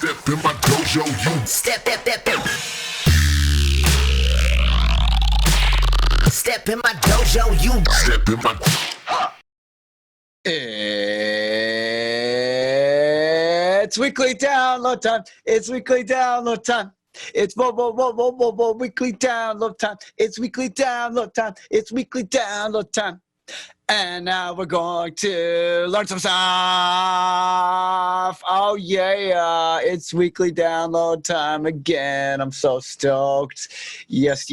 Step in my dojo, you Step in my dojo, you step in my. It's weekly download time. It's weekly download time. It's weekly download time. It's weekly download time. It's weekly download time. And now we're going to learn some stuff. Oh yeah, it's weekly download time again. I'm so stoked. Yes,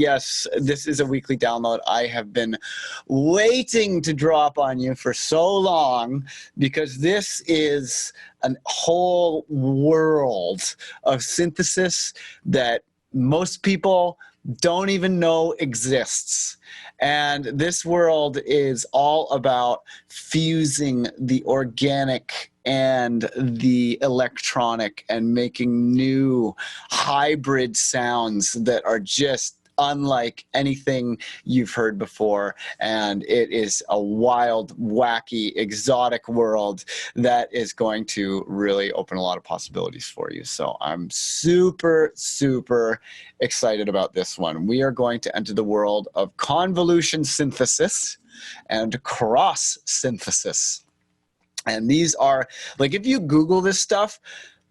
this is a weekly download I have been waiting to drop on you for so long, because this is a whole world of synthesis that most people don't even know exists. And this world is all about fusing the organic and the electronic and making new hybrid sounds that are just unlike anything you've heard before. And it is a wild, wacky, exotic world that is going to really open a lot of possibilities for you. So I'm super, super excited about this one. We are going to enter the world of convolution synthesis and cross synthesis. And these are, like, if you Google this stuff,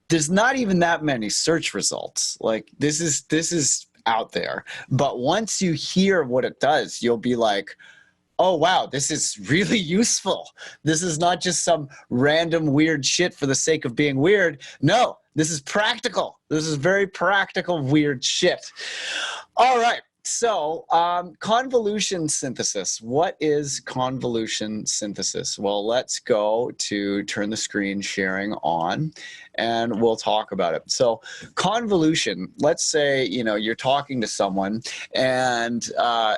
there's not even that many search results. Like, this is out there. But once you hear what it does, you'll be like, oh wow, this is really useful. This is not just some random weird shit for the sake of being weird. No, this is practical. This is very practical, weird shit. All right. So, convolution synthesis. What is convolution synthesis? Well, let's go to turn the screen sharing on, and we'll talk about it. So, convolution, let's say, you're talking to someone and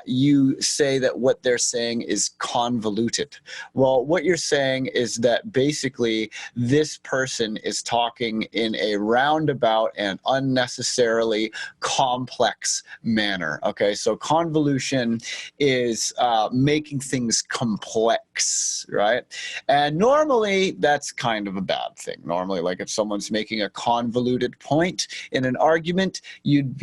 you say that what they're saying is convoluted. Well, what you're saying is that basically this person is talking in a roundabout and unnecessarily complex manner. Okay, so convolution is making things complex, right? And normally that's kind of a bad thing. Normally, like if someone's making a convoluted point in an argument, you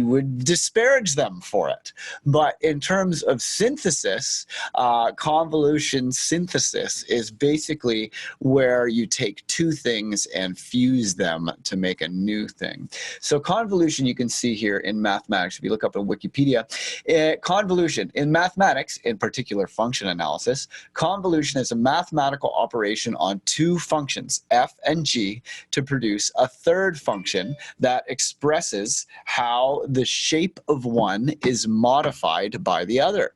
would disparage them for it. But in terms of synthesis, convolution synthesis is basically where you take two things and fuse them to make a new thing. So convolution, you can see here in mathematics, if you look up in Wikipedia, convolution in mathematics, in particular function analysis, convolution is a mathematical operation on two functions, f and g, to produce a third function that expresses how the shape of one is modified by the other.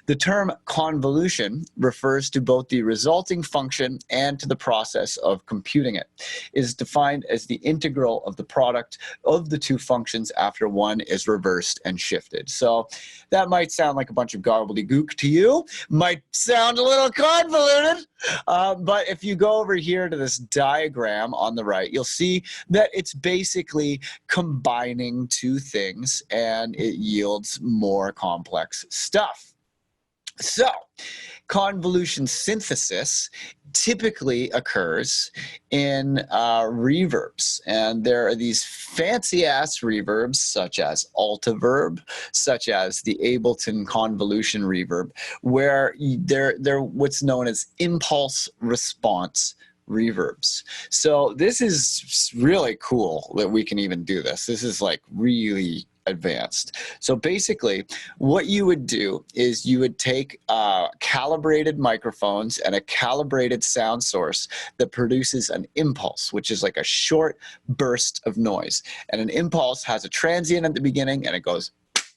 The term convolution refers to both the resulting function and to the process of computing it. It is defined as the integral of the product of the two functions after one is reversed and shifted. So that might sound like a bunch of gobbledygook to you, might sound a little convoluted, but if you go over here to this diagram on the right, you'll see that it's basically combining two things and it yields more complex stuff. So, convolution synthesis typically occurs in reverbs, and there are these fancy-ass reverbs such as Altiverb, such as the Ableton convolution reverb, where they're what's known as impulse response reverbs. So this is really cool that we can even do this. This is like really advanced. So basically what you would do is you would take calibrated microphones and a calibrated sound source that produces an impulse, which is like a short burst of noise. And an impulse has a transient at the beginning and it goes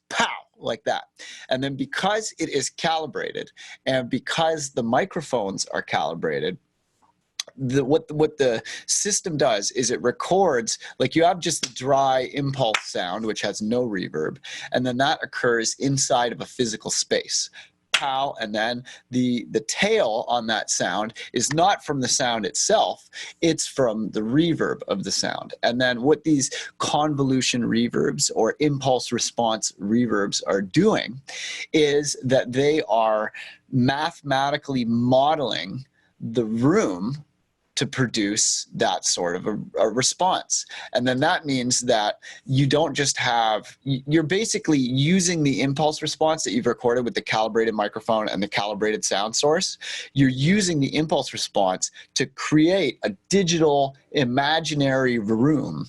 pow, like that. And then because it is calibrated and because the microphones are calibrated, what the system does is it records, like you have just the dry impulse sound, which has no reverb, and then that occurs inside of a physical space. Pow, and then the tail on that sound is not from the sound itself, it's from the reverb of the sound. And then what these convolution reverbs or impulse response reverbs are doing is that they are mathematically modeling the room to produce that sort of a response. And then that means that you don't just have, you're basically using the impulse response that you've recorded with the calibrated microphone and the calibrated sound source. You're using the impulse response to create a digital imaginary room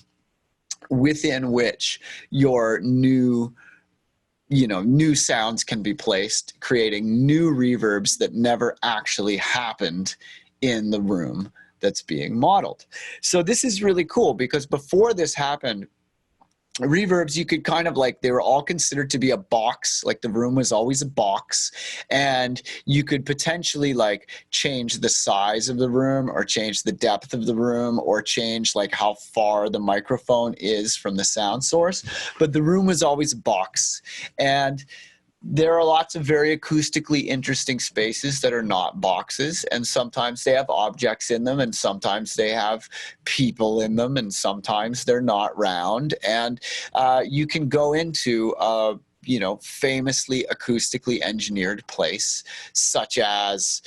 within which your new sounds can be placed, creating new reverbs that never actually happened in the room that's being modeled. So this is really cool because before this happened, reverbs, you could kind of like, they were all considered to be a box, like the room was always a box, and you could potentially like change the size of the room or change the depth of the room or change like how far the microphone is from the sound source, but the room was always a box. And there are lots of very acoustically interesting spaces that are not boxes, and sometimes they have objects in them, and sometimes they have people in them, and sometimes they're not round. And you can go into famously acoustically engineered place such as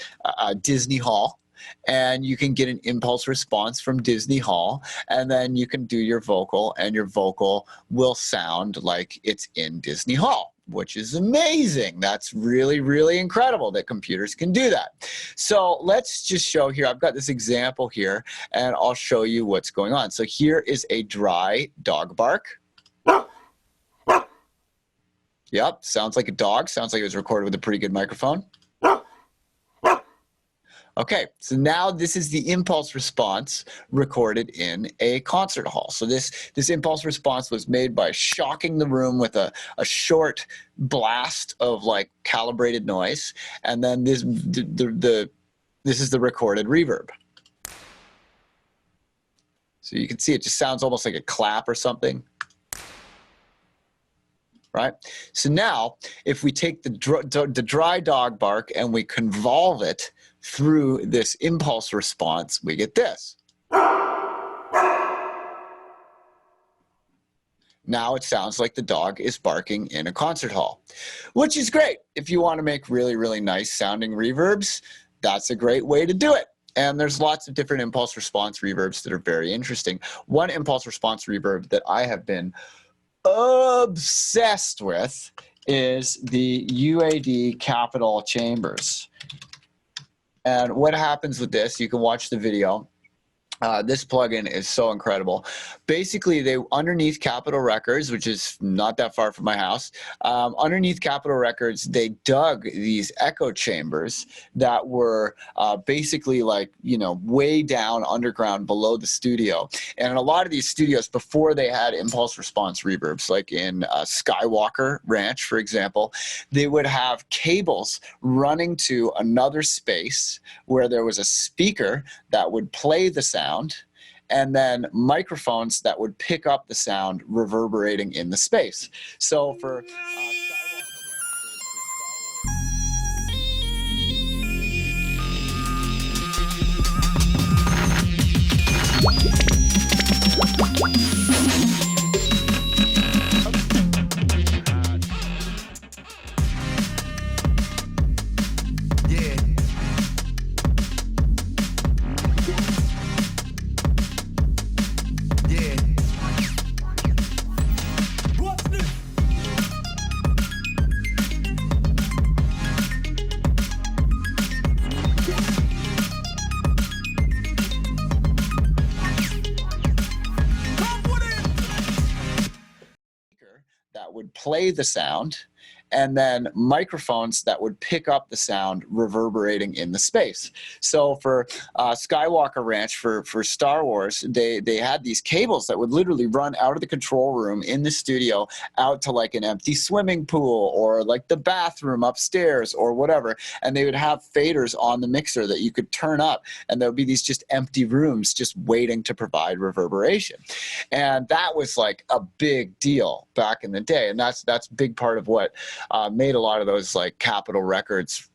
Disney Hall, and you can get an impulse response from Disney Hall, and then you can do your vocal, and your vocal will sound like it's in Disney Hall, which is amazing. That's really, really incredible that computers can do that. So let's just show here. I've got this example here, and I'll show you what's going on. So here is a dry dog bark. Yep, sounds like a dog. Sounds like it was recorded with a pretty good microphone. Okay, so now this is the impulse response recorded in a concert hall. So this impulse response was made by shocking the room with a short blast of like calibrated noise, and then this is the recorded reverb. So you can see it just sounds almost like a clap or something. Right? So now, if we take the dry dog bark and we convolve it through this impulse response, we get this. Now it sounds like the dog is barking in a concert hall, which is great. If you want to make really, really nice sounding reverbs, that's a great way to do it. And there's lots of different impulse response reverbs that are very interesting. One impulse response reverb that I have been obsessed with is the UAD Capital Chambers. And what happens with this, you can watch the video. This plugin is so incredible. Basically, they underneath Capitol Records, which is not that far from my house, underneath Capitol Records, they dug these echo chambers that were basically like, way down underground below the studio. And in a lot of these studios, before they had impulse response reverbs, like in Skywalker Ranch, for example, they would have cables running to another space where there was a speaker that would play the sound, and then microphones that would pick up the sound reverberating in the space. So for that would play the sound, and then microphones that would pick up the sound reverberating in the space. So for Skywalker Ranch, for Star Wars, they had these cables that would literally run out of the control room in the studio out to like an empty swimming pool or like the bathroom upstairs or whatever, and they would have faders on the mixer that you could turn up, and there would be these just empty rooms just waiting to provide reverberation. And that was like a big deal back in the day, and that's a big part of what made a lot of those like Capitol Records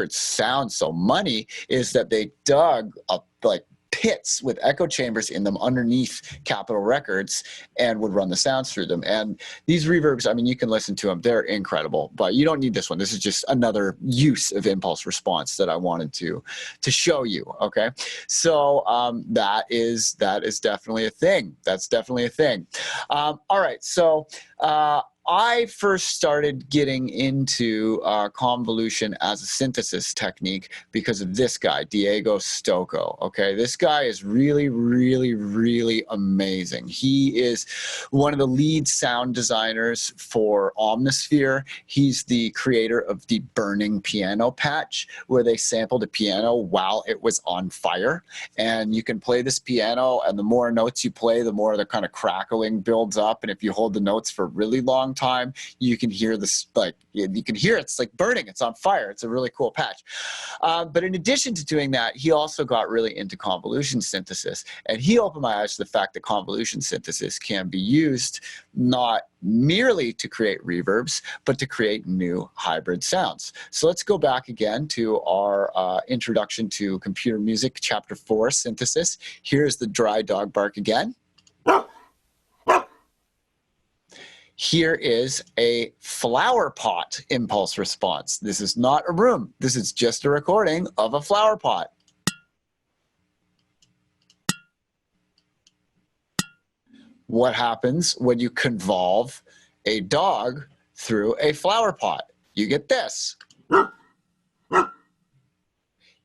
sound so money, is that they dug up like kits with echo chambers in them underneath Capitol Records and would run the sounds through them. And these reverbs, I mean, you can listen to them. They're incredible, but you don't need this one. This is just another use of impulse response that I wanted to show you, okay? So that is definitely a thing. That's definitely a thing. All right, so I first started getting into convolution as a synthesis technique because of this guy, Diego Stocco. Okay, this guy is really, really, really amazing. He is one of the lead sound designers for Omnisphere. He's the creator of the Burning Piano patch, where they sampled a piano while it was on fire. And you can play this piano, and the more notes you play, the more the kind of crackling builds up. And if you hold the notes for a really long time, you can hear this, like, you can hear it's like burning, it's on fire. It's a really cool patch. But in addition to doing that, he also got really into convolution synthesis, and he opened my eyes to the fact that convolution synthesis can be used not merely to create reverbs, but to create new hybrid sounds. So let's go back again to our introduction to computer music, chapter 4, synthesis. Here's the dry dog bark again. Here is a flower pot impulse response. This is not a room. This is just a recording of a flower pot. What happens when you convolve a dog through a flower pot? You get this.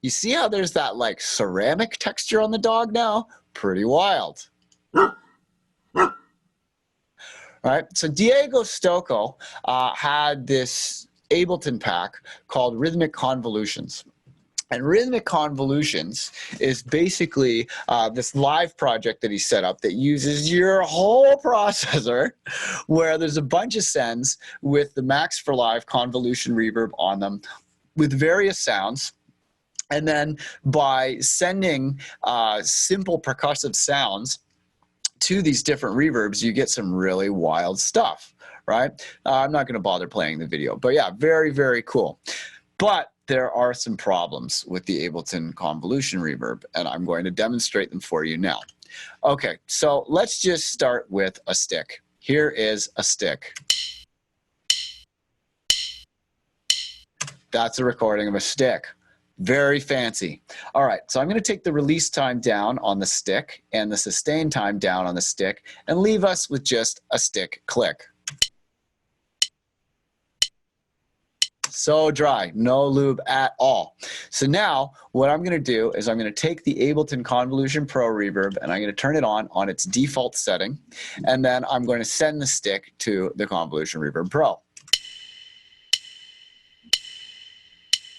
You see how there's that like ceramic texture on the dog now? Pretty wild. All right, so Diego Stocco had this Ableton pack called Rhythmic Convolutions. And Rhythmic Convolutions is basically this live project that he set up that uses your whole processor, where there's a bunch of sends with the Max for Live convolution reverb on them with various sounds. And then by sending simple percussive sounds to these different reverbs, you get some really wild stuff, right? I'm not going to bother playing the video, but yeah, very, very cool. But there are some problems with the Ableton convolution reverb, and I'm going to demonstrate them for you now. Okay, so let's just start with a stick. Here is a stick. That's a recording of a stick. Very fancy. All right, so I'm going to take the release time down on the stick and the sustain time down on the stick and leave us with just a stick click. So dry, no lube at all. So now what I'm going to do is I'm going to take the Ableton Convolution Pro Reverb and I'm going to turn it on its default setting, and then I'm going to send the stick to the Convolution Reverb Pro.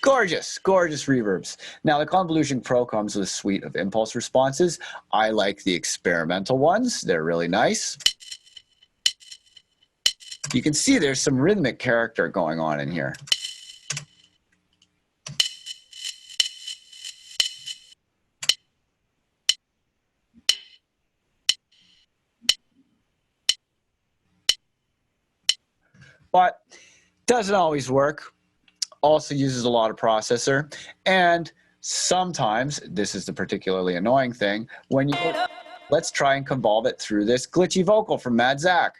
Gorgeous, gorgeous reverbs. Now the Convolution Pro comes with a suite of impulse responses. I like the experimental ones. They're really nice. You can see there's some rhythmic character going on in here. But doesn't always work. Also uses a lot of processor, and sometimes, this is the particularly annoying thing, when you go, let's try and convolve it through this glitchy vocal from Mad Zach.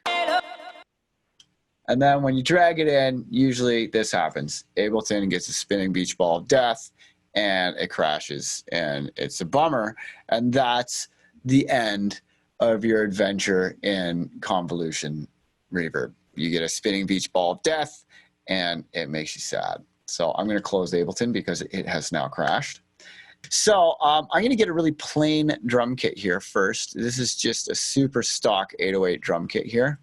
And then when you drag it in, usually this happens. Ableton gets a spinning beach ball of death, and it crashes, and it's a bummer, and that's the end of your adventure in convolution reverb. You get a spinning beach ball of death, and it makes you sad. So I'm going to close Ableton because it has now crashed. So I'm going to get a really plain drum kit here first. This is just a super stock 808 drum kit here.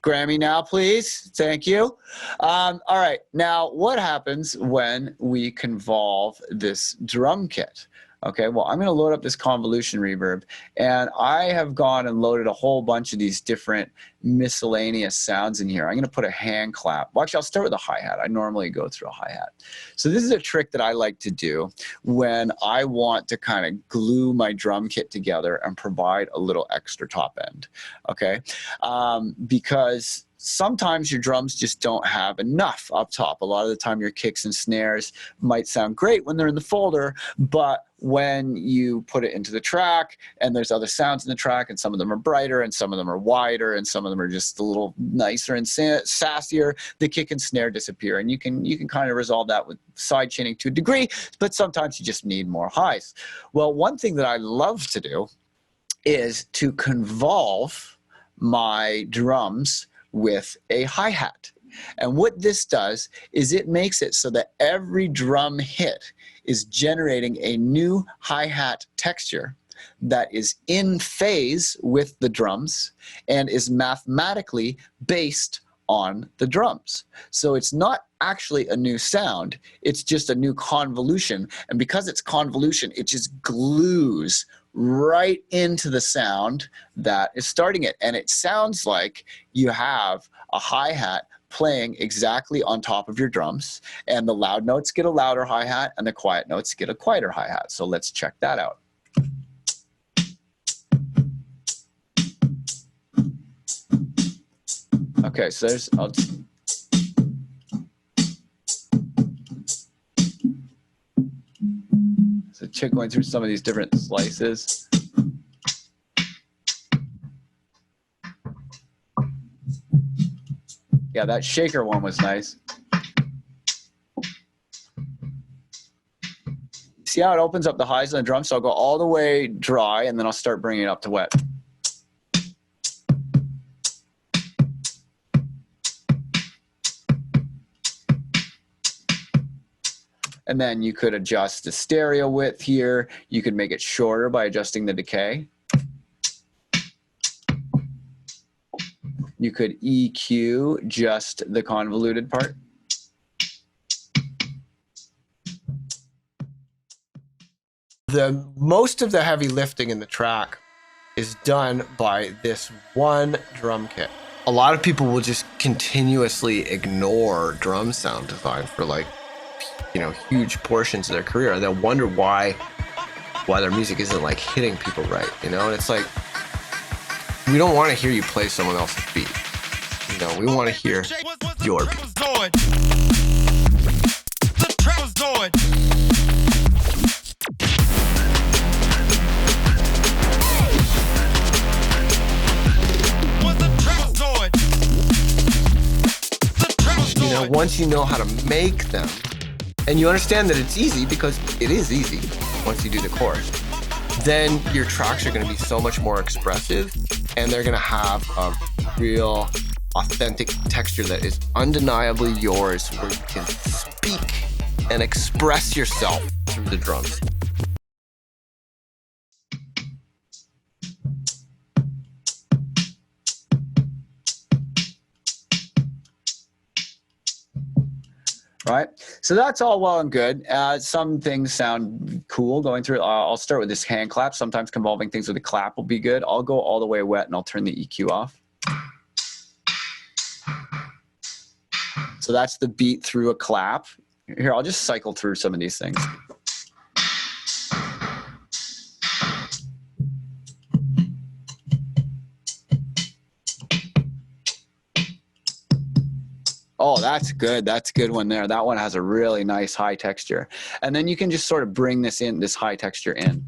Grammy now, please. Thank you. All right. Now, what happens when we convolve this drum kit? Okay, well, I'm going to load up this convolution reverb, and I have gone and loaded a whole bunch of these different miscellaneous sounds in here. I'm going to put a hand clap. Well, actually, I'll start with a hi-hat. I normally go through a hi-hat. So this is a trick that I like to do when I want to kind of glue my drum kit together and provide a little extra top end, okay? Because sometimes your drums just don't have enough up top. A lot of the time your kicks and snares might sound great when they're in the folder, but when you put it into the track and there's other sounds in the track and some of them are brighter and some of them are wider and some of them are just a little nicer and sassier, the kick and snare disappear. And you can kind of resolve that with side chaining to a degree, but sometimes you just need more highs. Well, one thing that I love to do is to convolve my drums with a hi-hat. And what this does is it makes it so that every drum hit is generating a new hi-hat texture that is in phase with the drums and is mathematically based on the drums. So it's not actually a new sound, it's just a new convolution. And because it's convolution, it just glues right into the sound that is starting it. And it sounds like you have a hi-hat playing exactly on top of your drums, and the loud notes get a louder hi-hat and the quiet notes get a quieter hi-hat. So let's check that out. Okay, so there's, so check going through some of these different slices. Yeah, that shaker one was nice. See how it opens up the highs on the drum? So I'll go all the way dry and then I'll start bringing it up to wet. And then you could adjust the stereo width here. You could make it shorter by adjusting the decay. You could EQ just the convoluted part. Most of the heavy lifting in the track is done by this one drum kit. A lot of people will just continuously ignore drum sound design for like, you know, huge portions of their career. They'll wonder why their music isn't like hitting people right, you know? And it's like, we don't want to hear you play someone else's beat. You know, we want to hear your beat. You know, once you know how to make them, and you understand that it's easy, because it is easy once you do the chorus, then your tracks are going to be so much more expressive, and they're going to have a real authentic texture that is undeniably yours, where you can speak and express yourself through the drums. Right, so that's all well and good. Some things sound cool going through. I'll start with this hand clap. Sometimes convolving things with a clap will be good. I'll go all the way wet and I'll turn the EQ off. So that's the beat through a clap. Here, I'll just cycle through some of these things. Oh, that's good. That's a good one there. That one has a really nice high texture. And then you can just sort of bring this in, this high texture in.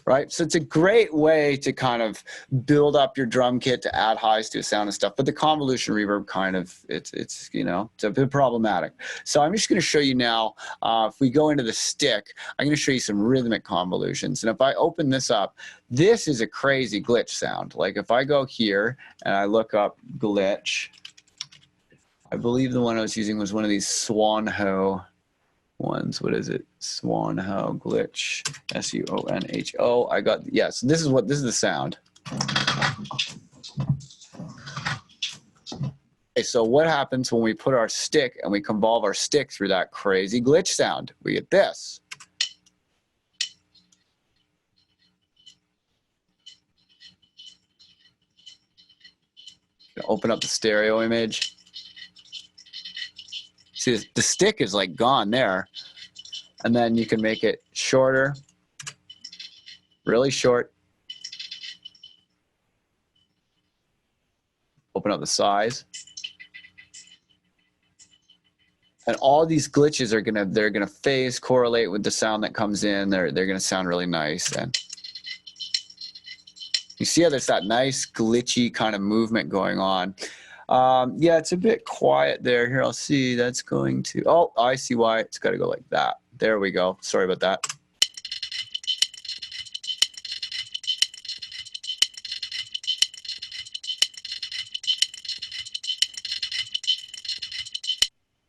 Right? So it's a great way to kind of build up your drum kit to add highs to a sound and stuff. But the convolution reverb kind of, it's you know, it's a bit problematic. So I'm just going to show you now, if we go into the stick, I'm going to show you some rhythmic convolutions. And if I open this up, this is a crazy glitch sound. Like if I go here and I look up glitch, I believe the one I was using was one of these Swanho ones. What is it? Swanho glitch, S-U-O-N-H-O. I got, yeah, so this is the sound. Okay, so what happens when we put our stick and we convolve our stick through that crazy glitch sound? We get this. Open up the stereo image. See, the stick is like gone there. And then you can make it shorter, really short, open up the size. And all these glitches are they're gonna phase correlate with the sound that comes in. They're gonna sound really nice. And you see how there's that nice glitchy kind of movement going on. Yeah, it's a bit quiet there. Here, I'll see. That's going to. Oh, I see why. It's got to go like that. There we go. Sorry about that.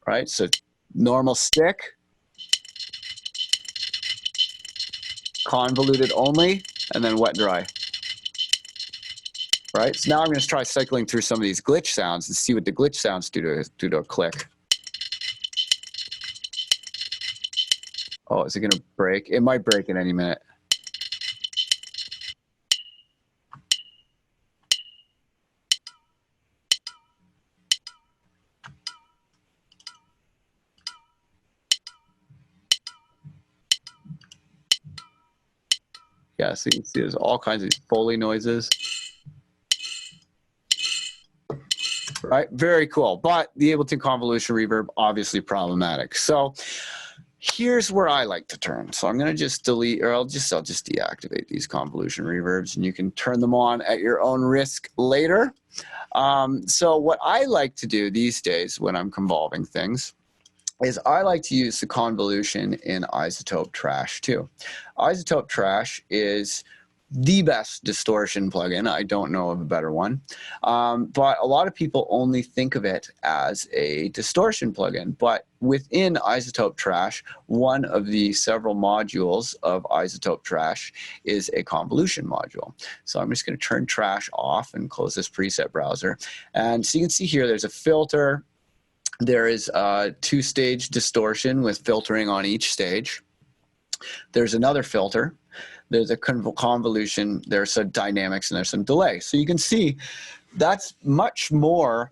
Right, so normal stick, convoluted only, and then wet dry. Right, so now I'm going to try cycling through some of these glitch sounds and see what the glitch sounds do to a click. Oh, is it going to break? It might break in any minute. Yeah, so you can see there's all kinds of Foley noises. Right, very cool. But the Ableton convolution reverb, obviously problematic. So here's where I like to turn. So I'm going to just delete, or I'll just deactivate these convolution reverbs, and you can turn them on at your own risk later. So what I like to do these days when I'm convolving things is I like to use the convolution in iZotope Trash too. iZotope Trash is the best distortion plugin. I don't know of a better one. But a lot of people only think of it as a distortion plugin. But within iZotope Trash, one of the several modules of iZotope Trash is a convolution module. So I'm just going to turn Trash off and close this preset browser. And so you can see here there's a filter. There is a two-stage distortion with filtering on each stage. There's another filter. There's a convolution. There's some dynamics and there's some delay. So you can see that's much more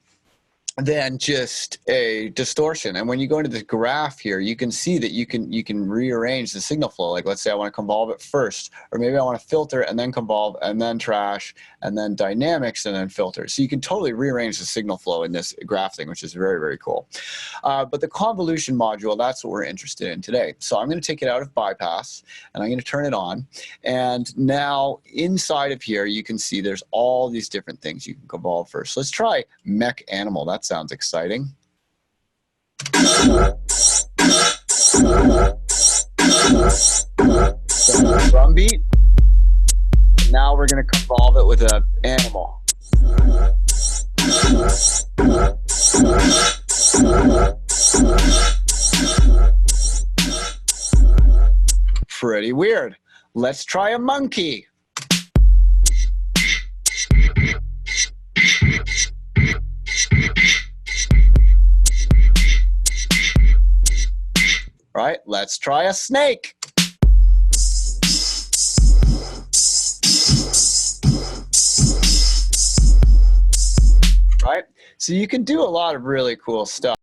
than just a distortion. And when you go into the graph here, you can see that you can rearrange the signal flow. Like let's say I want to convolve it first, or maybe I want to filter and then convolve and then trash and then dynamics and then filter. So you can totally rearrange the signal flow in this graph thing, which is very, very cool. But the convolution module, that's what we're interested in today. So I'm going to take it out of bypass and I'm going to turn it on. And now inside of here, you can see there's all these different things you can convolve first. Let's try Mech Animal. That sounds exciting. Drum beat. Now we're going to convolve it with an animal. Pretty weird. Let's try a monkey. Right, let's try a snake. Right, so you can do a lot of really cool stuff.